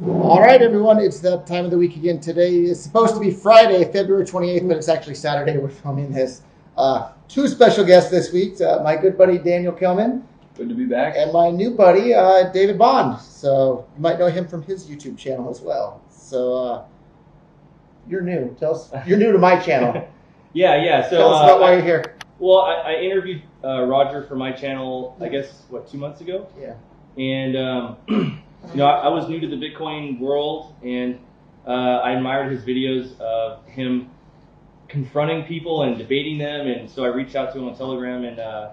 All right, everyone, it's that time of the week again. Today is supposed to be Friday, February 28th, but it's actually Saturday. We're filming this. Two special guests this week, my good buddy Daniel Kelman. Good to be back. And my new buddy, David Bond. So you might know him from his YouTube channel as well. So you're new. Tell us, you're new to my channel. Yeah. So tell us about why you're here. Well, I interviewed Roger for my channel, I guess, 2 months ago? Yeah. And I was new to the Bitcoin world, and I admired his videos of him confronting people and debating them, and so I reached out to him on Telegram, and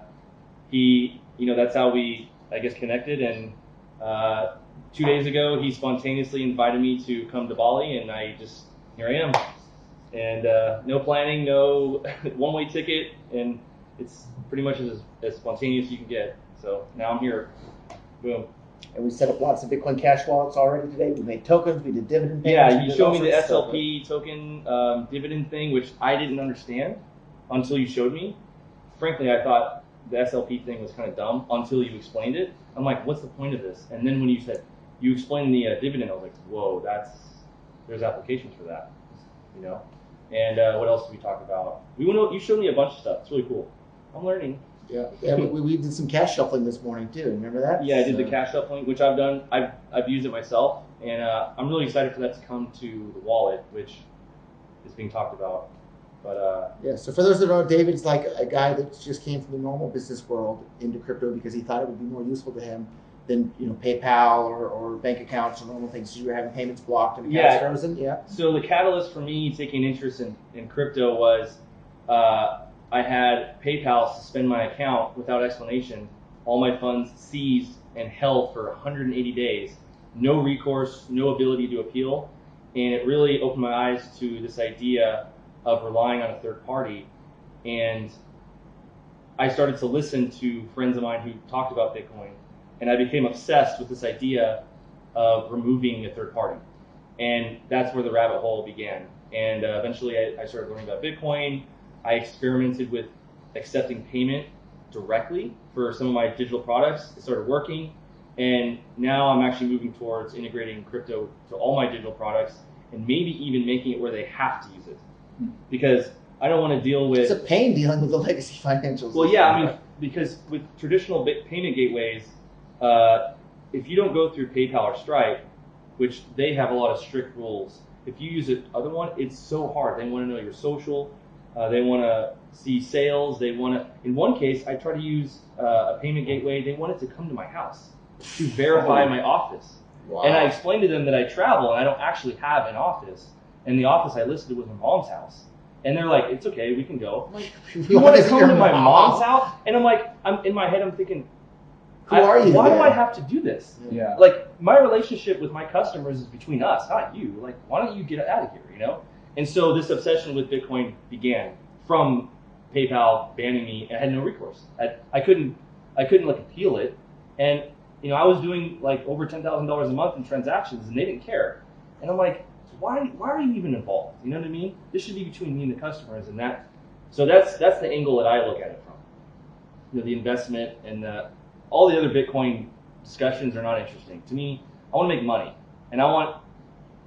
he, that's how we, I guess, connected. And 2 days ago, he spontaneously invited me to come to Bali, and here I am. And no planning, no one-way ticket, and it's pretty much as spontaneous as you can get. So now I'm here. Boom. And we set up lots of Bitcoin Cash wallets already today. We made tokens. We did dividend payments. Yeah, you showed me the SLP token dividend thing, which I didn't understand until you showed me. Frankly, I thought the SLP thing was kind of dumb until you explained it. I'm like, what's the point of this? And then when you said you explained the dividend, I was like, whoa, there's applications for that, And what else did we talk about? You showed me a bunch of stuff. It's really cool. I'm learning. Yeah, we did some cash shuffling this morning too. Remember that? Yeah, I did the cash shuffling, which I've done. I've used it myself, and I'm really excited for that to come to the wallet, which is being talked about. But yeah. So for those that don't know, David's like a guy that just came from the normal business world into crypto because he thought it would be more useful to him than PayPal or bank accounts or normal things. So you were having payments blocked and accounts frozen. Yeah. So the catalyst for me taking interest in crypto was. I had PayPal suspend my account without explanation, all my funds seized and held for 180 days, no recourse, no ability to appeal, and it really opened my eyes to this idea of relying on a third party. And I started to listen to friends of mine who talked about Bitcoin, and I became obsessed with this idea of removing a third party. And that's where the rabbit hole began. And eventually I started learning about Bitcoin. I experimented with accepting payment directly for some of my digital products. It started working, and now I'm actually moving towards integrating crypto to all my digital products and maybe even making it where they have to use it. Because I don't want to deal with... It's a pain dealing with the legacy financials. Well, yeah, because with traditional payment gateways, if you don't go through PayPal or Stripe, which they have a lot of strict rules, if you use the other one, it's so hard. They want to know your social... they want to see sales. They want to. In one case, I tried to use a payment gateway. They wanted to come to my house to verify my office. Wow. And I explained to them that I travel and I don't actually have an office. And the office I listed was my mom's house. And they're like, "It's okay, we can go." I'm like, you want to come to my mom's house? And I'm like, in my head, I'm thinking, who are you? Why do I have to do this? Yeah. Like, my relationship with my customers is between us, not you. Like, why don't you get out of here? And so this obsession with Bitcoin began from PayPal banning me. I had no recourse. I couldn't appeal it. And I was doing like over $10,000 a month in transactions, and they didn't care. And I'm like, why are you even involved? You know what I mean? This should be between me and the customers, and that. So that's the angle that I look at it from. The investment and all the other Bitcoin discussions are not interesting to me. I want to make money, and I want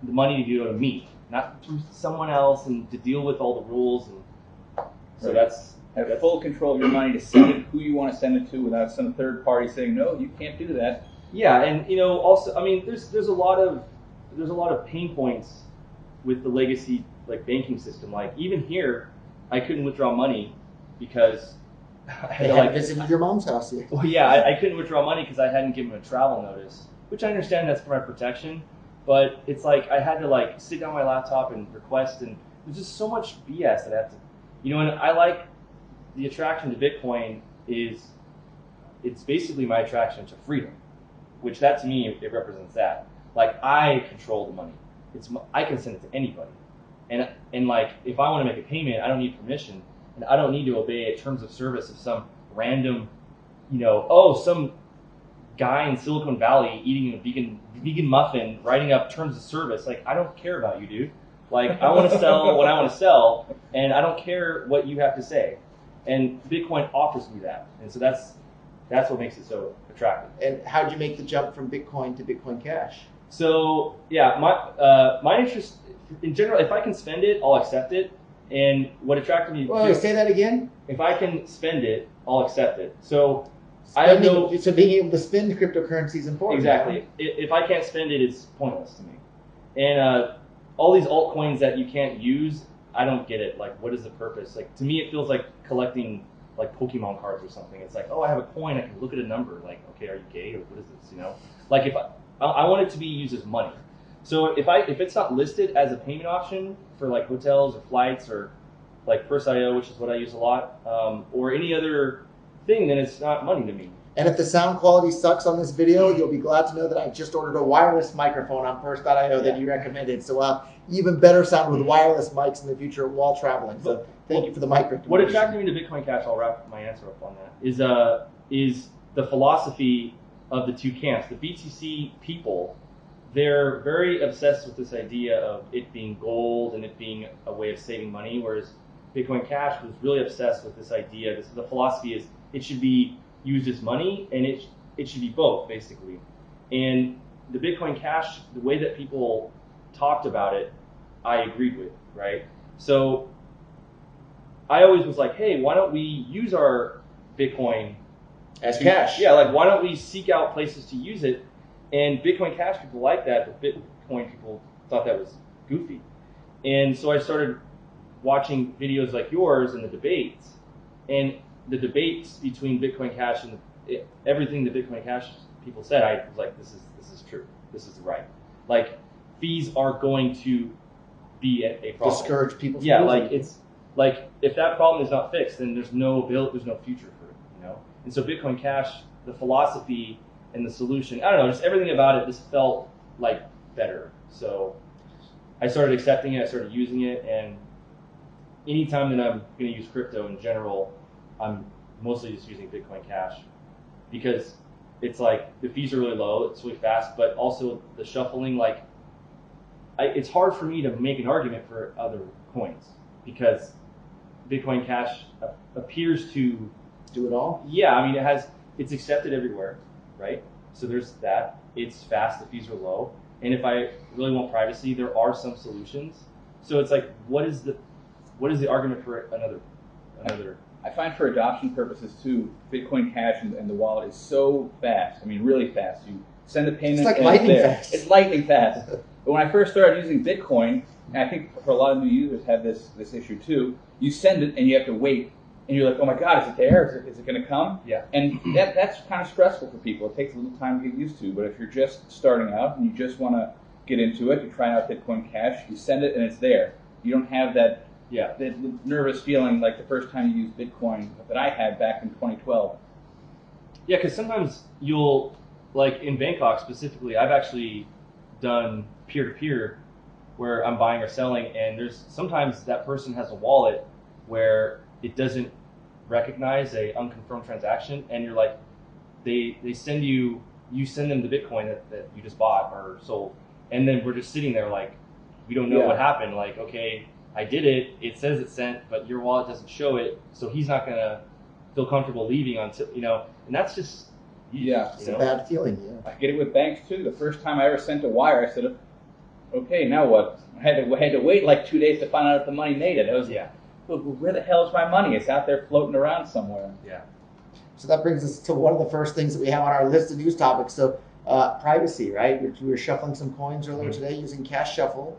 the money to go to me, not to someone else, and to deal with all the rules. And so that's have full control of your money to send it who you want to send it to without some third party saying no, you can't do that. Yeah, and also, there's a lot of pain points with the legacy banking system. Like even here, I couldn't withdraw money because I had visited your mom's house. Yeah. Well, yeah, I couldn't withdraw money because I hadn't given a travel notice, which I understand that's for my protection. But it's like I had to sit down my laptop and request, and there's just so much BS that I have to, and I like the attraction to Bitcoin it's basically my attraction to freedom, which that to me, it represents that. Like I control the money. I can send it to anybody. And if I want to make a payment, I don't need permission, and I don't need to obey terms of service of some random, some guy in Silicon Valley eating a vegan muffin, writing up terms of service. Like, I don't care about you, dude. Like, I want to sell what I want to sell, and I don't care what you have to say. And Bitcoin offers me that, and so that's what makes it so attractive. And how did you make the jump from Bitcoin to Bitcoin Cash? So yeah, my interest in general, if I can spend it, I'll accept it. And what attracted me, Wait, say that again. if I can spend it, I'll accept it. So I have no. So being able to spend cryptocurrency is important. Exactly. If I can't spend it, it's pointless to me. And all these altcoins that you can't use, I don't get it. Like, what is the purpose? Like, to me, it feels like collecting like Pokemon cards or something. It's like, oh, I have a coin, I can look at a number. Like, okay, are you gay or what is this? You know, like if I want it to be used as money. So if it's not listed as a payment option for like hotels or flights or like Purse.io, which is what I use a lot, or any other thing, then it's not money to me. And if the sound quality sucks on this video, you'll be glad to know that I just ordered a wireless microphone on Purse.io that you recommended. So even better sound with wireless mics in the future while traveling. So thank you for the mic recommendation. What attracted me to Bitcoin Cash, I'll wrap my answer up on that, is the philosophy of the two camps. The BTC people, they're very obsessed with this idea of it being gold and it being a way of saving money, whereas Bitcoin Cash was really obsessed with this idea. The philosophy is it should be used as money, and it should be both, basically. And the Bitcoin Cash, the way that people talked about it, I agreed with, right? So I always was like, hey, why don't we use our Bitcoin as cash? Yeah, like why don't we seek out places to use it? And Bitcoin Cash people like that, but Bitcoin people thought that was goofy. And so I started watching videos like yours and the debates, and the debates between Bitcoin Cash and everything the Bitcoin Cash people said, I was like, this is true. This is right. Like, fees are going to be a problem. Discourage people from using like it. It's like if that problem is not fixed, then there's no future for it, you know. And so Bitcoin Cash, the philosophy and the solution, I don't know, just everything about it just felt like better. So I started accepting it, I started using it, and anytime that I'm going to use crypto in general, I'm mostly just using Bitcoin Cash because it's like the fees are really low, it's really fast, but also the shuffling, like it's hard for me to make an argument for other coins because Bitcoin Cash appears to do it all. Yeah, I mean it's accepted everywhere, right? So there's that. It's fast, the fees are low, and if I really want privacy, there are some solutions. So it's like, what is the argument for another? I find for adoption purposes too, Bitcoin Cash and the wallet is so fast. I mean, really fast. You send the payment. It's like lightning fast. It's lightning fast. But when I first started using Bitcoin, and I think for a lot of new users have this issue too, you send it and you have to wait, and you're like, oh my God, is it there? Is it going to come? Yeah. And that's kind of stressful for people. It takes a little time to get used to. But if you're just starting out and you just want to get into it, you try out Bitcoin Cash, you send it and it's there. You don't have that. Yeah, the nervous feeling like the first time you used Bitcoin that I had back in 2012. Yeah, because sometimes you'll, like in Bangkok specifically, I've actually done peer-to-peer where I'm buying or selling, and there's sometimes that person has a wallet where it doesn't recognize a unconfirmed transaction, and you're like, they send you send them the Bitcoin that you just bought or sold, and then we're just sitting there like, we don't know what happened. Like, okay, I did it. It says it's sent, but your wallet doesn't show it, so he's not gonna feel comfortable leaving until and that's just it's a bad feeling. Yeah, I get it with banks too. The first time I ever sent a wire, I said, "Okay, now what?" I had to wait like 2 days to find out if the money made it. I was where the hell is my money? It's out there floating around somewhere. Yeah. So that brings us to one of the first things that we have on our list of news topics. So privacy, right? We were shuffling some coins earlier today using CashShuffle.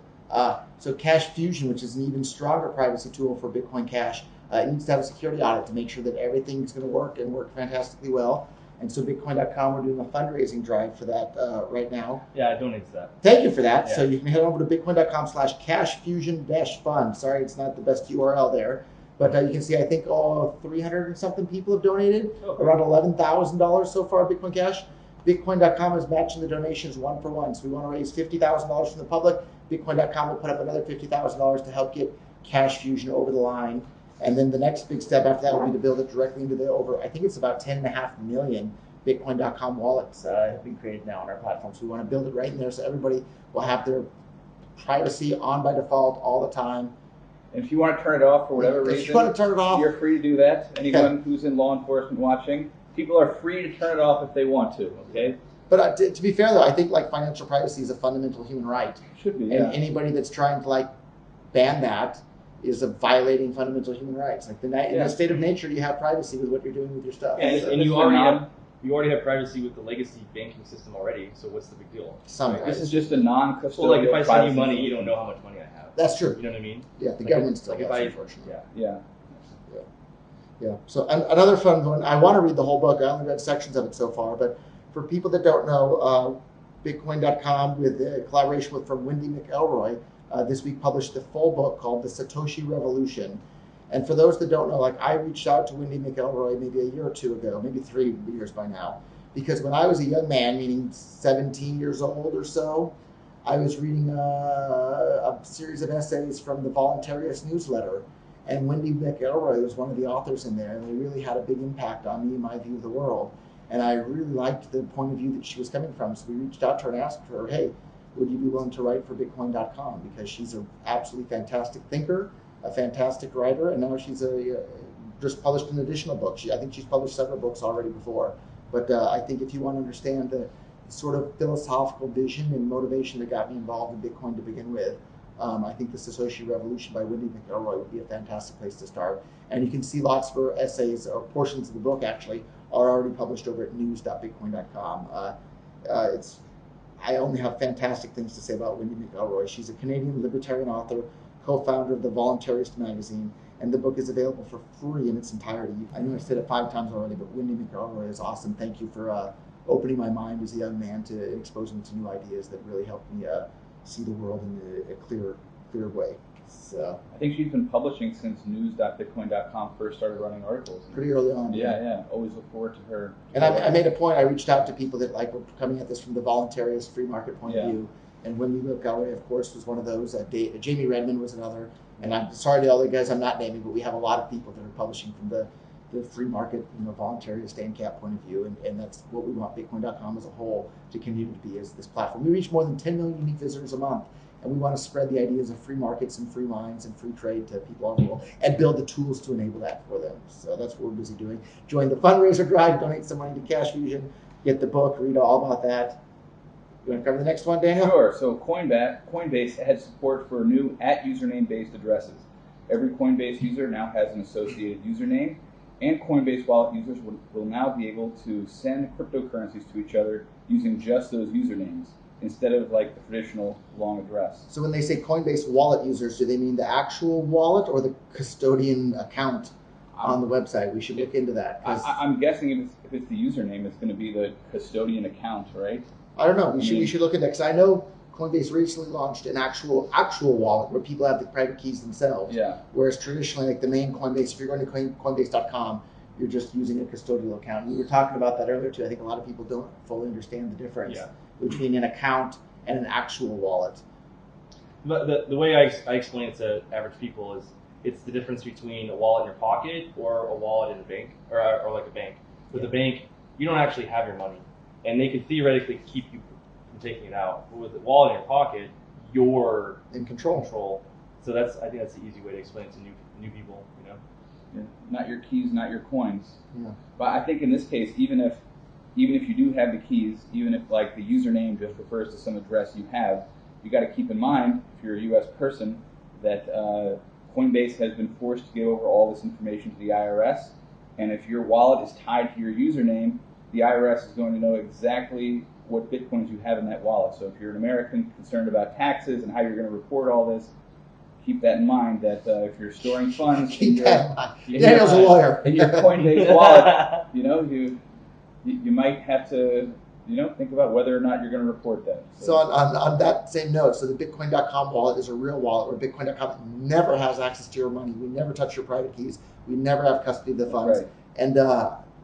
So CashFusion, which is an even stronger privacy tool for Bitcoin Cash, needs to have a security audit to make sure that everything's going to work and work fantastically well. And so Bitcoin.com, we're doing a fundraising drive for that right now. Yeah, I donate to that. Thank you for that. Yeah. So you can head over to Bitcoin.com/CashFusion-fund. Sorry, it's not the best URL there. But you can see, I think 300 and something people have donated, around $11,000 so far at Bitcoin Cash. Bitcoin.com is matching the donations 1-for-1. So we want to raise $50,000 from the public. Bitcoin.com will put up another $50,000 to help get CashFusion over the line. And then the next big step after that will be to build it directly into the I think it's about 10.5 million Bitcoin.com wallets have been created now on our platform. So we want to build it right in there so everybody will have their privacy on by default all the time. And if you want to turn it off for whatever reason, if you want to turn it off, you're free to do that. Anyone who's in law enforcement watching, people are free to turn it off if they want to, okay? But to be fair, though, I think like financial privacy is a fundamental human right. Should be. Yeah. And anybody that's trying to like ban that is violating fundamental human rights. Like in the state of nature, you have privacy with what you're doing with your stuff. And you already have privacy with the legacy banking system already. So what's the big deal? This is just a non-custodial. Well, like if I send you money, you don't know how much money I have. That's true. You know what I mean? Yeah, the government still does, unfortunately. Yeah. So another fun one. I want to read the whole book. I only read sections of it so far, but for people that don't know, Bitcoin.com, with a collaboration from Wendy McElroy, this week published the full book called The Satoshi Revolution. And for those that don't know, like I reached out to Wendy McElroy maybe a year or two ago, maybe 3 years by now, because when I was a young man, meaning 17 years old or so, I was reading a series of essays from the Voluntarist newsletter. And Wendy McElroy was one of the authors in there, and they really had a big impact on me and my view of the world. And I really liked the point of view that she was coming from. So we reached out to her and asked her, hey, would you be willing to write for Bitcoin.com? Because she's an absolutely fantastic thinker, a fantastic writer, and now she's just published an additional book. I think she's published several books already before. But I think if you want to understand the sort of philosophical vision and motivation that got me involved in Bitcoin to begin with, I think the Satoshi Revolution by Wendy McElroy would be a fantastic place to start. And you can see lots of her essays, or portions of the book actually, are already published over at news.bitcoin.com. I only have fantastic things to say about Wendy McElroy. She's a Canadian libertarian author, co-founder of the Voluntarist magazine, and the book is available for free in its entirety. I know I said it 5 times already, but Wendy McElroy is awesome. Thank you for opening my mind as a young man to exposing to new ideas that really helped me see the world in a clear way. So I think she's been publishing since news.bitcoin.com first started running articles. Pretty early on. Yeah. Always look forward to her. And I made a point. I reached out to people that like were coming at this from the voluntarist free market point of view. And Wendy McElroy, of course, was one of those. Jamie Redmond was another. And I'm sorry to all the guys I'm not naming, but we have a lot of people that are publishing from the free market, voluntarist ANCAP point of view. And that's what we want Bitcoin.com as a whole to continue to be, as this platform. We reach more than 10 million unique visitors a month. And we want to spread the ideas of free markets and free lines and free trade to people all over the world and build the tools to enable that for them. So that's what we're busy doing. Join the fundraiser drive, donate some money to CashFusion, get the book, read all about that. You want to cover the next one, Daniel? Sure. So Coinbase has support for new @username-based addresses. Every Coinbase user now has an associated username, and Coinbase wallet users will now be able to send cryptocurrencies to each other using just those usernames, instead of like the traditional long address. So when they say Coinbase wallet users, do they mean the actual wallet or the custodian account on the website? We should look into that. I'm guessing if it's the username, it's going to be the custodian account, right? I don't know. We should look into that, because I know Coinbase recently launched an actual wallet where people have the private keys themselves. Yeah. Whereas traditionally, like the main Coinbase, if you're going to Coinbase.com, you're just using a custodial account. We were talking about that earlier too. I think a lot of people don't fully understand the difference between an account and an actual wallet. But the way I explain it to average people is it's the difference between a wallet in your pocket or a wallet in a bank, or like a bank. With a bank, you don't actually have your money, and they could theoretically keep you from taking it out. But with a wallet in your pocket, you're in control. So I think that's the easy way to explain it to new people. Yeah. Not your keys, not your coins. Yeah. But I think in this case, even if you do have the keys, even if like the username just refers to some address you have, you got to keep in mind, if you're a U.S. person, that Coinbase has been forced to give over all this information to the IRS, and if your wallet is tied to your username, the IRS is going to know exactly what Bitcoins you have in that wallet. So if you're an American concerned about taxes and how you're going to report all this, keep that in mind, that if you're storing funds Daniel's a lawyer. In your Coinbase wallet, you might have to think about whether or not you're going to report that. So on that same note, so the Bitcoin.com wallet is a real wallet where Bitcoin.com never has access to your money. We never touch your private keys. We never have custody of the funds. Right. And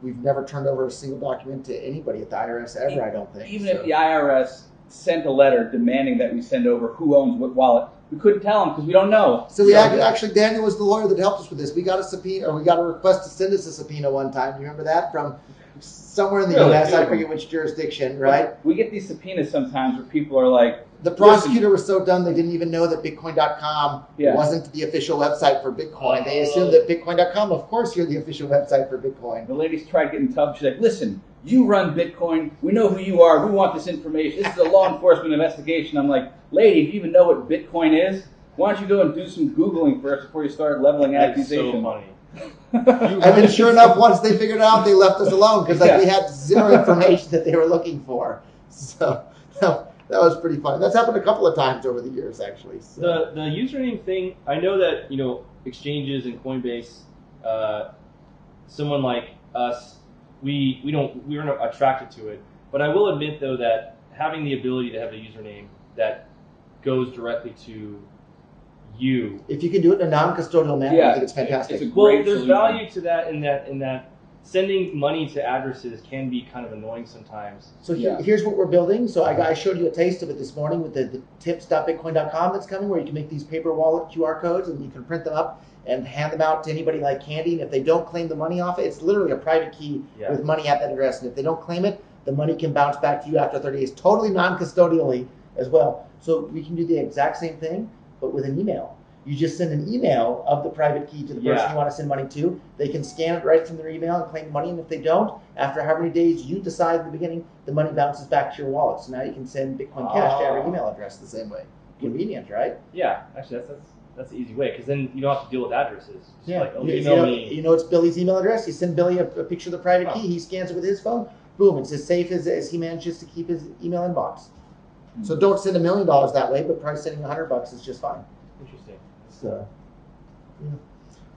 we've never turned over a single document to anybody at the IRS ever, I don't think. Even if the IRS sent a letter demanding that we send over who owns what wallet, we couldn't tell them because we don't know. So we actually, Daniel was the lawyer that helped us with this. We got a subpoena, or we got a request to send us a subpoena one time. Do you remember that? From somewhere in the U.S., I forget which jurisdiction, right? We get these subpoenas sometimes where people are like, The prosecutor was so dumb they didn't even know that Bitcoin.com wasn't the official website for Bitcoin. They assumed that Bitcoin.com, of course, you're the official website for Bitcoin. The ladies tried getting tough. She's like, listen, you run Bitcoin. We know who you are. We want this information. This is a law enforcement investigation. I'm like, lady, if you even know what Bitcoin is, why don't you go and do some Googling first before you start leveling accusations? So funny. And then sure enough, once they figured it out, they left us alone because we had zero information that they were looking for. So that was pretty fun. That's happened a couple of times over the years, actually. So. The username thing, I know that exchanges and Coinbase, someone like us, we weren't attracted to it. But I will admit though that having the ability to have a username that goes directly to you. If you can do it in a non-custodial manner, I think it's fantastic. It's a great there's solution. value to that in that sending money to addresses can be kind of annoying sometimes. So here's what we're building. So I showed you a taste of it this morning with the tips.bitcoin.com that's coming, where you can make these paper wallet QR codes and you can print them up and hand them out to anybody like candy. And if they don't claim the money off it, it's literally a private key with money at that address. And if they don't claim it, the money can bounce back to you after 30 days, totally non-custodially as well. So we can do the exact same thing, but with an email. You just send an email of the private key to the person you want to send money to. They can scan it right from their email and claim money. And if they don't, after how many days you decide in the beginning, the money bounces back to your wallet. So now you can send Bitcoin Cash to every email address the same way. Convenient, right? Yeah, actually, that's the easy way, because then you don't have to deal with addresses. Just me. You know it's Billy's email address. You send Billy a picture of the private key. He scans it with his phone. Boom, it's as safe as he manages to keep his email inbox. Mm-hmm. So don't send $1 million that way, but probably sending $100 is just fine. Interesting.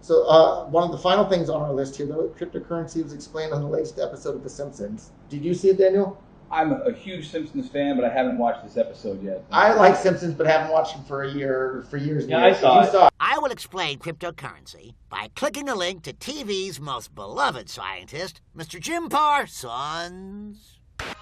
So one of the final things on our list here, though, cryptocurrency was explained on the latest episode of The Simpsons. Did you see it, Daniel? I'm a huge Simpsons fan, but I haven't watched this episode yet. I like Simpsons, but haven't watched them for years. Yeah, I saw it. I will explain cryptocurrency by clicking a link to TV's most beloved scientist, Mr. Jim Parsons.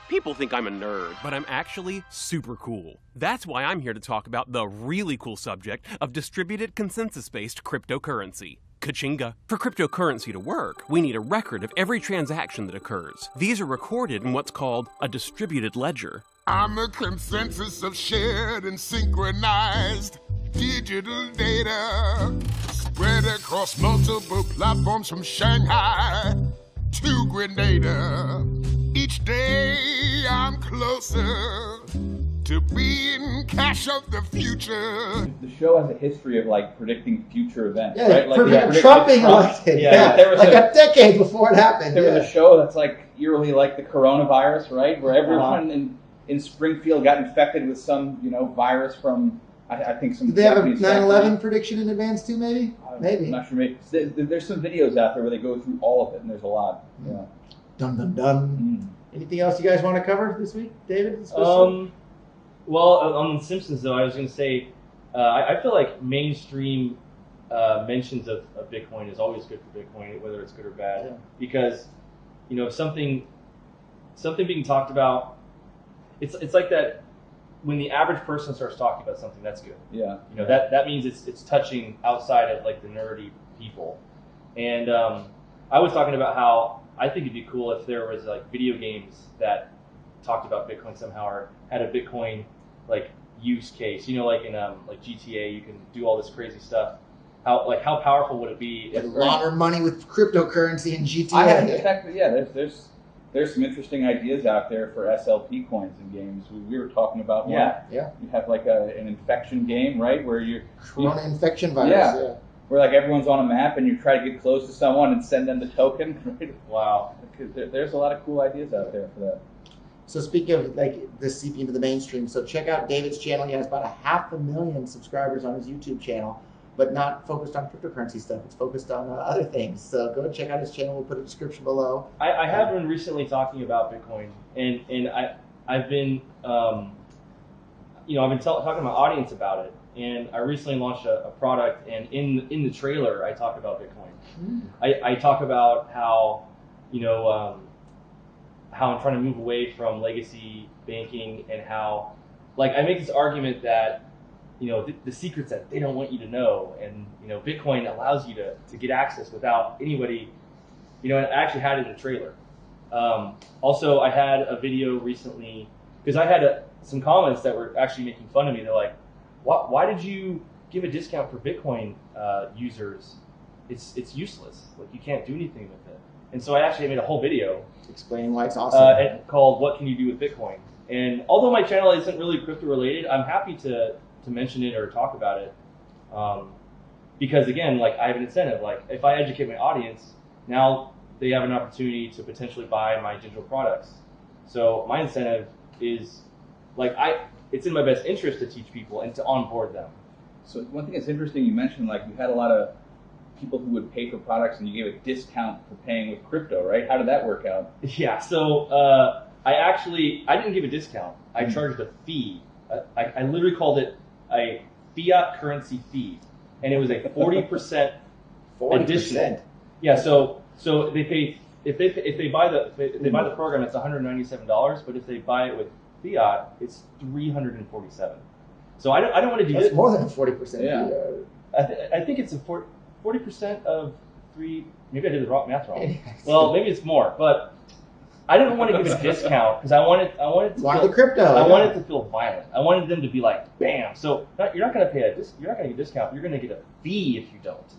People think I'm a nerd, but I'm actually super cool. That's why I'm here to talk about the really cool subject of distributed consensus-based cryptocurrency. Ka-chinga. For cryptocurrency to work, we need a record of every transaction that occurs. These are recorded in what's called a distributed ledger. I'm a consensus of shared and synchronized digital data spread across multiple platforms from Shanghai to Grenada. Each day I'm closer to being cash of the future. The show has a history of predicting future events, yeah, right? Like Trump being elected. A decade before it happened. There was a show that's eerily like the coronavirus, right? Where everyone in Springfield got infected with some, virus from I think some. Did they have a 9/11 prediction in advance too? Maybe. I'm not sure. Maybe there's some videos out there where they go through all of it, and there's a lot. Yeah. Dun dun dun. Anything else you guys want to cover this week, David? Well, on The Simpsons, though, I was going to say, I feel like mainstream mentions of Bitcoin is always good for Bitcoin, whether it's good or bad, because something being talked about, it's like that. When the average person starts talking about something, that's good. Yeah. That means it's touching outside of the nerdy people. And I was talking about how I think it'd be cool if there was video games that talked about Bitcoin somehow, or had a Bitcoin use case. In GTA, you can do all this crazy stuff. How powerful would it be if launder money with cryptocurrency in GTA? There's some interesting ideas out there for SLP coins in games. We were talking about one. Yeah. You have an infection game, right, where Corona infection virus. Where everyone's on a map and you try to get close to someone and send them the token. Right? Wow. There's a lot of cool ideas out there for that. So speaking of this seeping into the mainstream, so check out David's channel. He has about 500,000 subscribers on his YouTube channel, but not focused on cryptocurrency stuff. It's focused on other things. So go and check out his channel. We'll put a description below. I have been recently talking about Bitcoin, and I've been I've been talking to my audience about it. And I recently launched a product, and in the trailer I talk about Bitcoin. I talk about how how I'm trying to move away from legacy banking, and how I make this argument that the secrets that they don't want you to know, and Bitcoin allows you to get access without anybody. And I actually had it in the trailer. Also, I had a video recently because I had some comments that were actually making fun of me. They're like, why did you give a discount for Bitcoin users? It's useless. Like, you can't do anything with it. And so I actually made a whole video explaining why it's awesome. Called "What Can You Do with Bitcoin?" And although my channel isn't really crypto related, I'm happy to mention it or talk about it, because again, like, I have an incentive. Like, if I educate my audience, now they have an opportunity to potentially buy my digital products. So my incentive is, like, it's in my best interest to teach people and to onboard them. So one thing that's interesting, you mentioned, like, you had a lot of people who would pay for products and you gave a discount for paying with crypto, right? How did that work out? Yeah, so I didn't give a discount. I charged a fee. I literally called it a fiat currency fee, and it was a 40% additional. Yeah, so they pay if they buy the program, it's $197, but if they buy it with fiat, it's $347. So I don't want to do this. That's more than a 40%. Yeah. I think it's a 40% of three. Maybe I did the math wrong. Well, maybe it's more, but I didn't want to give a discount because I wanted to the crypto. I wanted to feel violent. I wanted them to be like, bam. So you're not going to pay you're not going to get a discount. You're going to get a fee if you don't.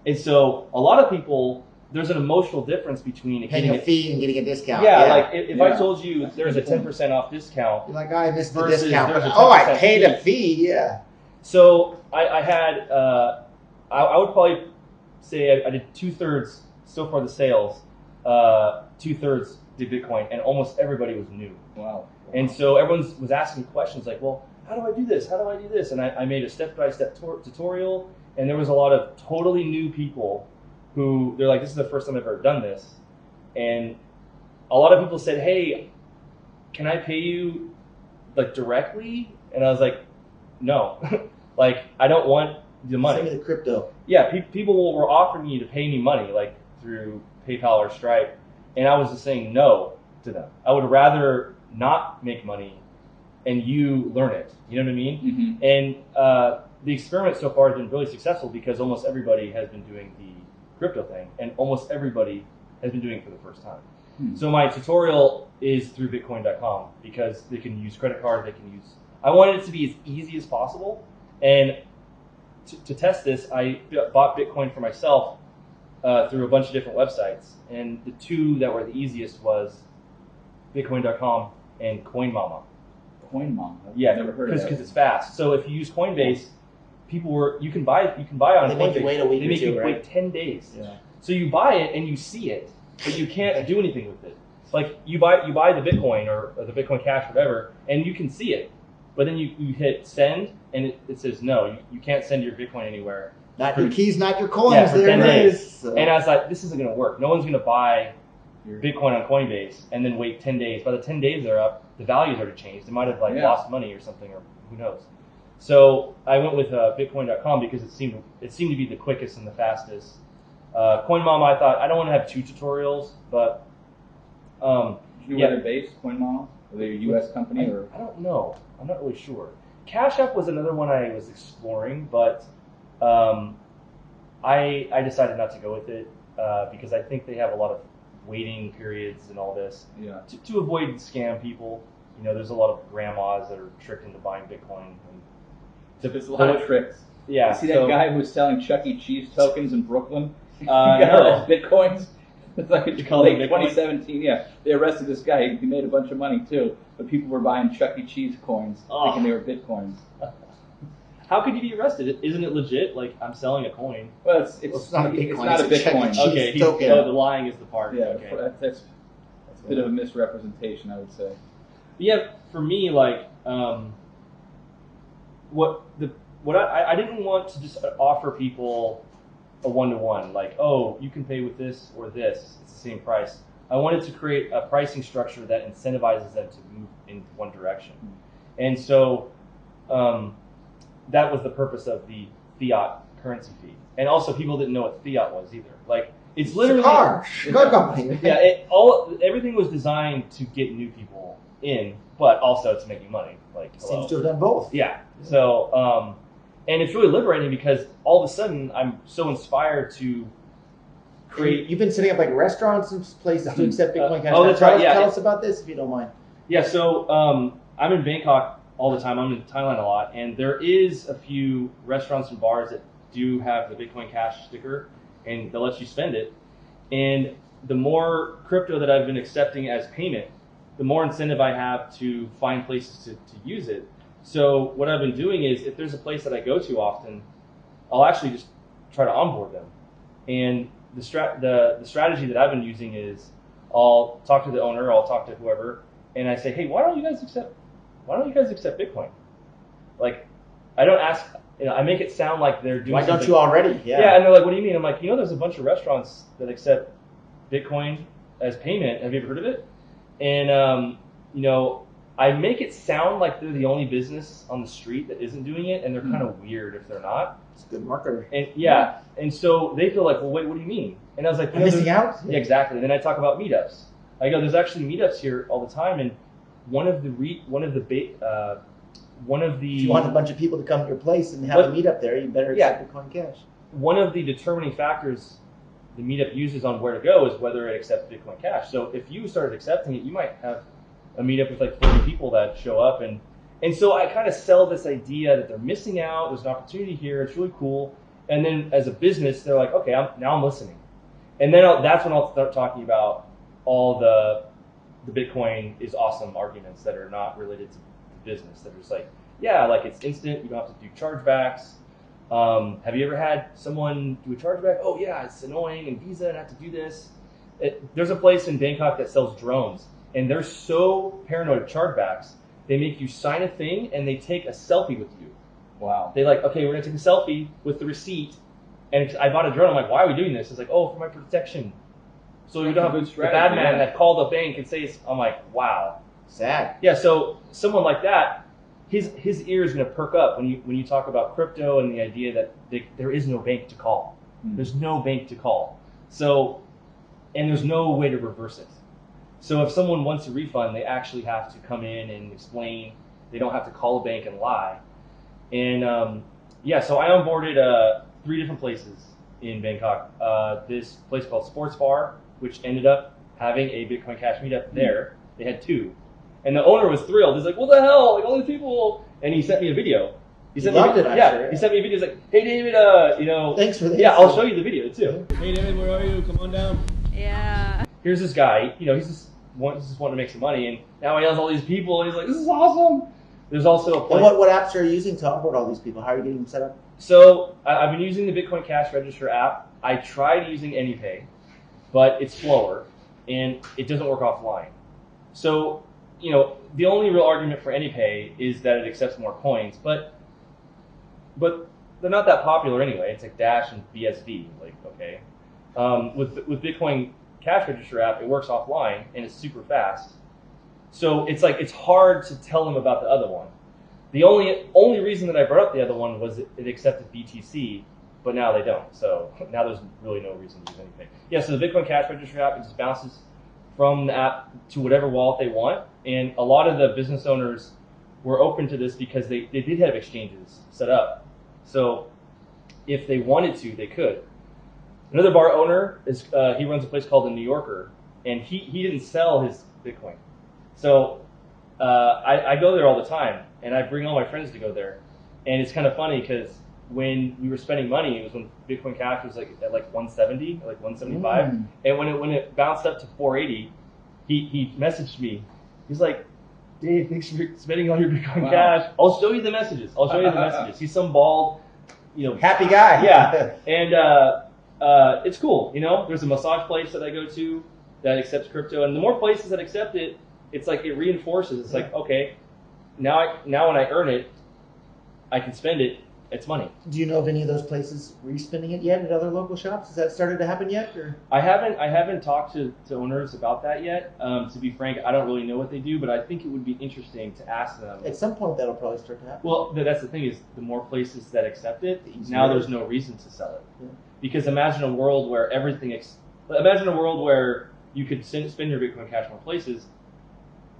And so a lot of people, there's an emotional difference between paying a fee and getting a discount. Yeah, like if I told you there's a 10% off discount, you're like, I missed the versus discount. there's a Oh, I 10% paid a fee. Yeah. So I had I would probably say I did 2/3 so far the sales, 2/3 did Bitcoin, and almost everybody was new. Wow. And so everyone was asking questions like, well, how do I do this? How do I do this? And I made a step-by-step tutorial, and there was a lot of totally new people who, they're like, this is the first time I've ever done this. And a lot of people said, hey, can I pay you, like, directly? And I was like, no. Like, I don't want the money. Send me the crypto. Yeah, people were offering me to pay me money, like through PayPal or Stripe, and I was just saying no to them. I would rather not make money and you learn it. You know what I mean? Mm-hmm. And the experiment so far has been really successful because almost everybody has been doing the crypto thing, and almost everybody has been doing it for the first time. So my tutorial is through Bitcoin.com because they can use credit card, I wanted it to be as easy as possible, and to test this, I bought Bitcoin for myself through a bunch of different websites, and the two that were the easiest was Bitcoin.com and CoinMama. CoinMama? Yeah, I've never heard of that. Because it's fast. So if you use Coinbase, you can buy on They Coinbase. make you wait a week They or make two, you right? wait 10 days. Yeah. So you buy it and you see it, but you can't do anything with it. Like you buy the Bitcoin or the Bitcoin Cash, whatever, and you can see it. But then you hit send, and it says, no, you can't send your Bitcoin anywhere. Not your keys, not your coins. Yeah, for 10 there it days. is. So. And I was like, this isn't going to work. No one's going to buy Bitcoin on Coinbase and then wait 10 days. By the 10 days they're up, the value's already changed. They might have lost money or something, or who knows. So I went with Bitcoin.com because it seemed to be the quickest and the fastest. CoinMama, I thought, I don't want to have two tutorials, but... Do you know where they're based, CoinMama? Are they a U.S. company? Or I don't know. I'm not really sure. CashFusion was another one I was exploring, but I decided not to go with it because I think they have a lot of waiting periods and all this. Yeah. To avoid scam people. You know, there's a lot of grandmas that are tricked into buying Bitcoin. There's a lot of tricks. Yeah. You see that guy who was selling Chuck E. Cheese tokens in Brooklyn? No. Bitcoins? It's like You call it Bitcoin? 2017, yeah. They arrested this guy. He made a bunch of money, too. But people were buying Chuck E. Cheese coins, thinking they were Bitcoins. How could you be arrested? Isn't it legit? Like, I'm selling a coin. Well, it's not a Bitcoin. It's not a It's a Chuck E. Bitcoin. Cheese Okay, token. the lying is the part. Yeah, Okay. that's a bit of a misrepresentation, I would say. Yeah, for me, like, I didn't want to just offer people a one-to-one, like, oh, you can pay with this or this, it's the same price. I wanted to create a pricing structure that incentivizes them to move in one direction. And so that was the purpose of the fiat currency fee. And also people didn't know what fiat was either. Like, it's literally... car company. Yeah, everything was designed to get new people in, but also to make you money. Like, hello. Seems to have done both. Yeah. So, and it's really liberating because all of a sudden I'm so inspired to create. You've been setting up like restaurants and places to accept Bitcoin Cash. That's right. Yeah. Tell us about this if you don't mind. Yeah. So I'm in Bangkok all the time. I'm in Thailand a lot, and there is a few restaurants and bars that do have the Bitcoin Cash sticker, and they'll let you spend it. And the more crypto that I've been accepting as payment, the more incentive I have to find places to use it. So what I've been doing is, if there's a place that I go to often, I'll actually just try to onboard them. And the strategy that I've been using is, I'll talk to the owner, I'll talk to whoever, and I say, hey, why don't you guys accept Bitcoin? Like, I don't ask, I make it sound like they're doing something. Why don't you already? Yeah, and they're like, what do you mean? I'm like, there's a bunch of restaurants that accept Bitcoin as payment. Have you ever heard of it? And, I make it sound like they're the only business on the street that isn't doing it, and they're kind of weird if they're not. It's a good marketer. And and so they feel like, well, wait, what do you mean? And I was like, I'm missing out? Yeah, exactly. And then I talk about meetups. I go, there's actually meetups here all the time, and if you want a bunch of people to come to your place and have a meetup there, you better accept Bitcoin Cash. One of the determining factors the meetup uses on where to go is whether it accepts Bitcoin Cash. So if you started accepting it, you might have a meetup with like 40 people that show up, and so I kind of sell this idea that they're missing out. There's an opportunity here. It's really cool. And then as a business, they're like, okay, now I'm listening. And then that's when I'll start talking about all the Bitcoin is awesome arguments that are not related to business. That are just like, yeah, like it's instant. You don't have to do chargebacks. Have you ever had someone do a chargeback? Oh yeah, it's annoying, and Visa, and I have to do this. There's a place in Bangkok that sells drones, and they're so paranoid of chargebacks, they make you sign a thing and they take a selfie with you. Wow. They like, okay, we're gonna take a selfie with the receipt. And I bought a drone. I'm like, why are we doing this? It's like, oh, for my protection. So you don't have the bad man that called the bank and says, I'm like, wow. Sad. Yeah, so someone like that, his ear is going to perk up when you talk about crypto and the idea that there is no bank to call. There's no bank to call. So, and there's no way to reverse it. So if someone wants a refund, they actually have to come in and explain. They don't have to call a bank and lie. And so I onboarded 3 different places in Bangkok. This place called Sports Bar, which ended up having a Bitcoin Cash meetup there. They had 2. And the owner was thrilled. He's like, what the hell? Like, all these people. And he sent me a video. He sent me a video. He sent me a video. He's like, hey, David, thanks for this. Yeah, I'll show you the video, too. Hey, David, where are you? Come on down. Yeah. Here's this guy. He's just wanting to make some money. And now he has all these people. And he's like, this is awesome. There's also a place. And what apps are you using to onboard all these people? How are you getting them set up? So I've been using the Bitcoin Cash Register app. I tried using AnyPay, but it's slower and it doesn't work offline. So, the only real argument for AnyPay is that it accepts more coins, but they're not that popular anyway. It's like Dash and BSV, like, okay. With Bitcoin Cash Register app, it works offline and it's super fast. So it's hard to tell them about the other one. The only reason that I brought up the other one was it accepted BTC, but now they don't. So now there's really no reason to use anything. Yeah, so the Bitcoin Cash Register app, it just bounces from the app to whatever wallet they want. And a lot of the business owners were open to this because they did have exchanges set up. So if they wanted to, they could. Another bar owner, he runs a place called The New Yorker, and he didn't sell his Bitcoin. So I go there all the time, and I bring all my friends to go there. And it's kind of funny because when we were spending money, it was when Bitcoin Cash was at 170, like 175. And when it bounced up to 480, he messaged me. He's like, Dave, thanks for spending all your Bitcoin Cash. I'll show you the messages. He's some bald, happy guy. Yeah. And it's cool. There's a massage place that I go to that accepts crypto. And the more places that accept it, it's like it reinforces. It's like, okay, now when I earn it, I can spend it. It's money. Do you know of any of those places where you're spending it yet at other local shops? Has that started to happen yet? Or? I haven't talked to owners about that yet. To be frank, I don't really know what they do, but I think it would be interesting to ask them. At some point, that'll probably start to happen. Well, that's the thing is, the more places that accept it, now there's no reason to sell it. Yeah. Because imagine a world where imagine a world where you could spend your Bitcoin Cash more places.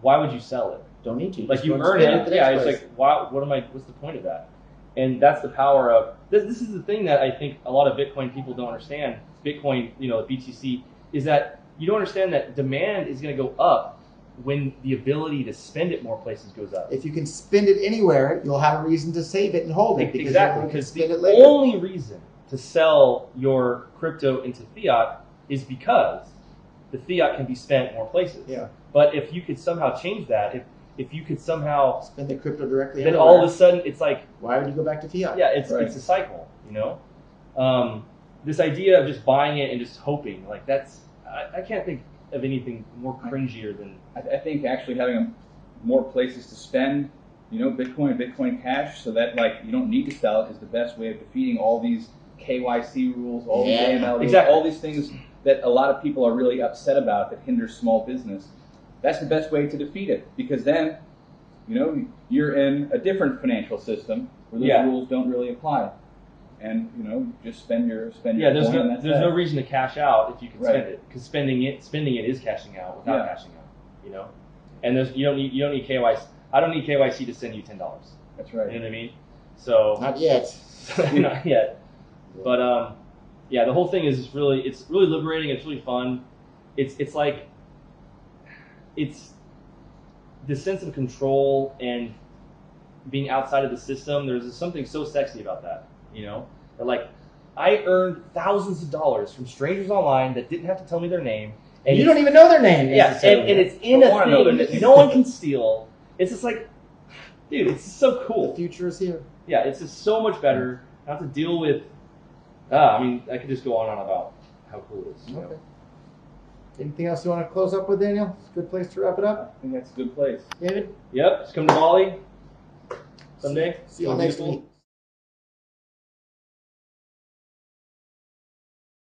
Why would you sell it? Don't need to. Like you earn it. Yeah, it's like, what's the point of that? And that's the power of this is the thing that I think a lot of Bitcoin people don't understand. Bitcoin, BTC, is that you don't understand that demand is going to go up when the ability to spend it more places goes up. If you can spend it anywhere, you'll have a reason to save it and hold it. Exactly, because because spend the it later. only reason to sell your crypto into fiat is because the fiat can be spent more places. Yeah. But if you could somehow change that, if you could somehow spend the crypto directly, then everywhere, all of a sudden it's like, why would you go back to fiat? yeah, it's a cycle, you know. This idea of just buying it and just hoping, like that's, I can't think of anything more cringier than. I think actually having more places to spend, you know, Bitcoin Cash, so that like you don't need to sell it is the best way of defeating all these KYC rules, all these AML rules, exactly. all these things that a lot of people are really upset about that hinder small business. That's the best way to defeat it, because then, you know, you're in a different financial system where those rules don't really apply, and you know, just spend your Yeah, there's coin, no reason to cash out if you can spend it, because spending it is cashing out without cashing out, you know. And you don't need KYC. I don't need KYC to send you $10. That's right. You know what I mean? So Not yet. not yet. But yeah, the whole thing is really liberating. It's really fun. It's like it's the sense of control and being outside of the system. There's something so sexy about that, you know. That like I earned thousands of dollars from strangers online that didn't have to tell me their name. And you don't even know their name. Yeah, and it's in a thing that no one can steal. It's just like, dude, it's just so cool. The future is here. Yeah, it's just so much better. Not to deal with. I mean, I could just go on and on about how cool it is. Okay. Anything else you want to close up with, Daniel? It's a good place to wrap it up. I think that's a good place. David? Yep, just come to Bali someday. See you all next week.